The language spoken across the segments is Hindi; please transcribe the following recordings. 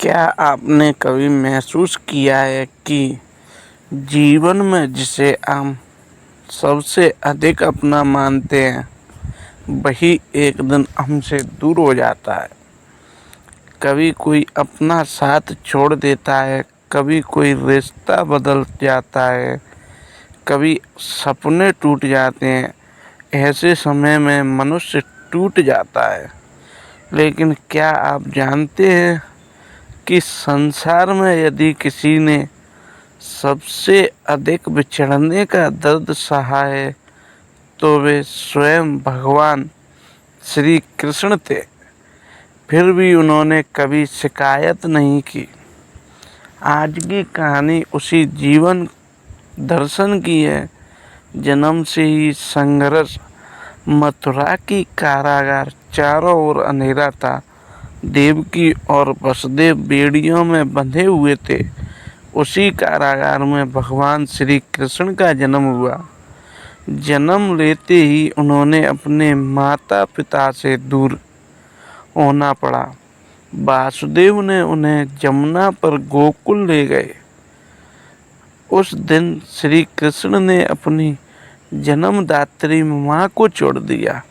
क्या आपने कभी महसूस किया है कि जीवन में जिसे हम सबसे अधिक अपना मानते हैं वही एक दिन हमसे दूर हो जाता है। कभी कोई अपना साथ छोड़ देता है, कभी कोई रिश्ता बदल जाता है, कभी सपने टूट जाते हैं। ऐसे समय में मनुष्य टूट जाता है। लेकिन क्या आप जानते हैं कि संसार में यदि किसी ने सबसे अधिक बिछड़ने का दर्द सहा है तो वे स्वयं भगवान श्री कृष्ण थे। फिर भी उन्होंने कभी शिकायत नहीं की। आज की कहानी उसी जीवन दर्शन की है। जन्म से ही संघर्ष, मथुरा की कारागार, चारों ओर अंधेरा था। देवकी और वसुदेव बेड़ियों में बंधे हुए थे। उसी कारागार में भगवान श्री कृष्ण का जन्म हुआ। जन्म लेते ही उन्होंने अपने माता पिता से दूर होना पड़ा। वासुदेव ने उन्हें जमुना पर गोकुल ले गए। उस दिन श्री कृष्ण ने अपनी जन्मदात्री माँ को छोड़ दिया,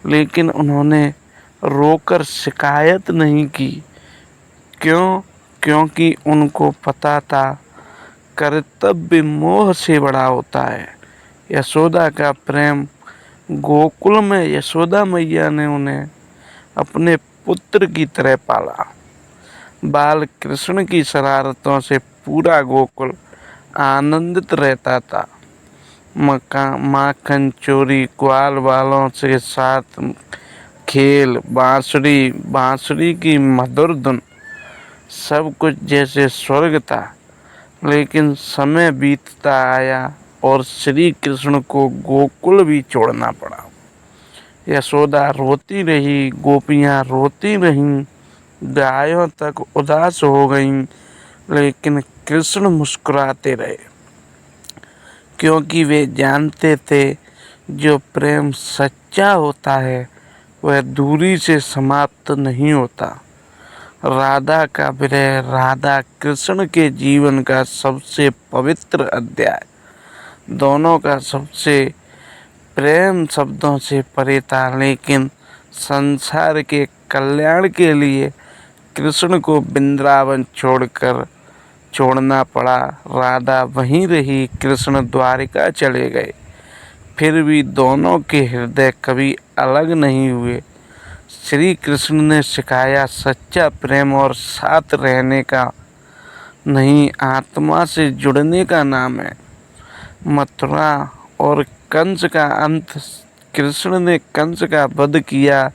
लेकिन उन्होंने रोकर शिकायत नहीं की। क्यों? क्योंकि उनको पता था कर्तव्य मोह से बड़ा होता है। यशोदा का प्रेम। गोकुल में यशोदा मैया ने उन्हें अपने पुत्र की तरह पाला। बाल कृष्ण की शरारतों से पूरा गोकुल आनंदित रहता था। माखन चोरी, ग्वाल वालों से साथ खेल, बांसुरी की मधुर धुन, सब कुछ जैसे स्वर्ग था। लेकिन समय बीतता आया और श्री कृष्ण को गोकुल भी छोड़ना पड़ा। यशोदा रोती रही, गोपियाँ रोती रहीं, गायों तक उदास हो गईं, लेकिन कृष्ण मुस्कुराते रहे, क्योंकि वे जानते थे जो प्रेम सच्चा होता है वह दूरी से समाप्त नहीं होता। राधा का विरह राधा कृष्ण के जीवन का सबसे पवित्र अध्याय। दोनों का सबसे प्रेम शब्दों से परे था, लेकिन संसार के कल्याण के लिए कृष्ण को वृंदावन छोड़ना पड़ा। राधा वहीं रही, कृष्ण द्वारिका चले गए। फिर भी दोनों के हृदय कभी अलग नहीं हुए। श्री कृष्ण ने सिखाया सच्चा प्रेम और साथ रहने का नहीं, आत्मा से जुड़ने का नाम है। मथुरा और कंस का अंत। कृष्ण ने कंस का वध किया,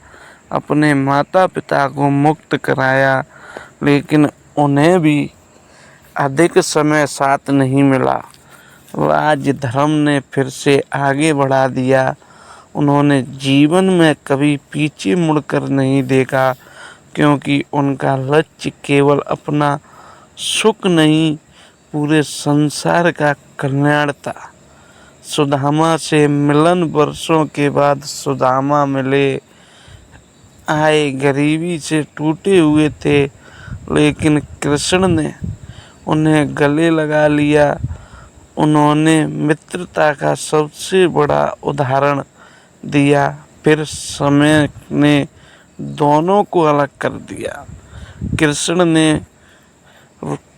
अपने माता पिता को मुक्त कराया, लेकिन उन्हें भी अधिक समय साथ नहीं मिला। राज धर्म ने फिर से आगे बढ़ा दिया। उन्होंने जीवन में कभी पीछे मुड़कर नहीं देखा, क्योंकि उनका लक्ष्य केवल अपना सुख नहीं, पूरे संसार का कल्याण था। सुदामा से मिलन। वर्षों के बाद सुदामा मिले। आए गरीबी से टूटे हुए थे, लेकिन कृष्ण ने उन्हें गले लगा लिया। उन्होंने मित्रता का सबसे बड़ा उदाहरण दिया। फिर समय ने दोनों को अलग कर दिया। कृष्ण ने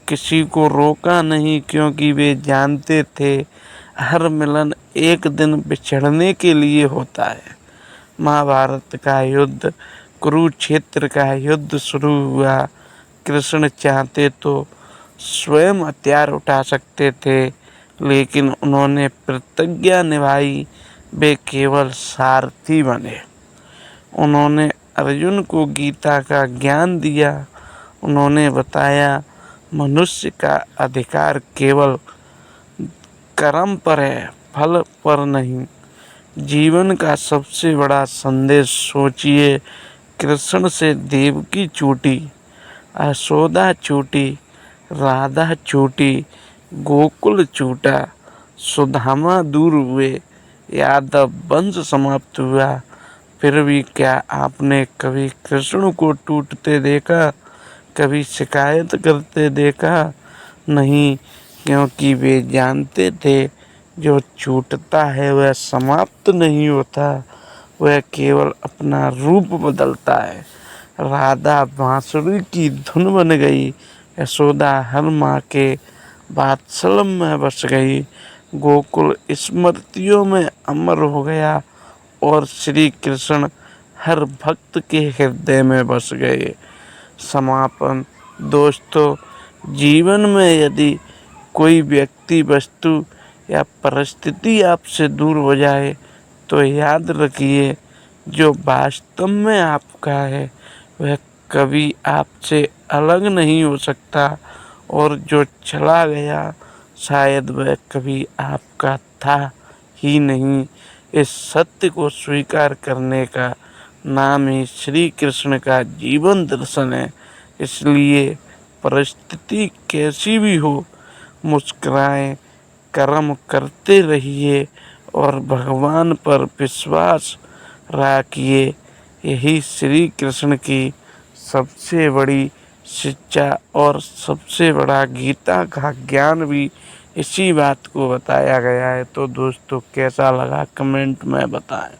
किसी को रोका नहीं, क्योंकि वे जानते थे हर मिलन एक दिन बिछड़ने के लिए होता है। महाभारत का युद्ध, कुरुक्षेत्र का युद्ध शुरू हुआ। कृष्ण चाहते तो स्वयं हथियार उठा सकते थे, लेकिन उन्होंने प्रतिज्ञा निभाई। वे केवल सारथी बने। उन्होंने अर्जुन को गीता का ज्ञान दिया। उन्होंने बताया मनुष्य का अधिकार केवल कर्म पर है, फल पर नहीं। जीवन का सबसे बड़ा संदेश सोचिए। कृष्ण से देवकी छूटी, यशोदा छूटी, राधा छूटी, गोकुल छूटा, सुदामा दूर हुए, यादव वंश समाप्त हुआ। फिर भी क्या आपने कभी कृष्ण को टूटते देखा? कभी शिकायत करते देखा नहीं, क्योंकि वे जानते थे जो छूटता है वह समाप्त नहीं होता, वह केवल अपना रूप बदलता है। राधा बांसुरी की धुन बन गई, यशोदा हर माँ के वात्सल्य में बस गई, गोकुल स्मृतियों में अमर हो गया और श्री कृष्ण हर भक्त के हृदय में बस गए। समापन। दोस्तों, जीवन में यदि कोई व्यक्ति, वस्तु या परिस्थिति आपसे दूर हो जाए तो याद रखिए, जो वास्तव में आपका है वह कभी आपसे अलग नहीं हो सकता, और जो चला गया शायद वह कभी आपका था ही नहीं। इस सत्य को स्वीकार करने का नाम ही श्री कृष्ण का जीवन दर्शन है। इसलिए परिस्थिति कैसी भी हो, मुस्कुराएं, कर्म करते रहिए और भगवान पर विश्वास रखिए। यही श्री कृष्ण की सबसे बड़ी शिक्षा और सबसे बड़ा गीता का ज्ञान भी इसी बात को बताया गया है। तो दोस्तों, कैसा लगा कमेंट में बताएं।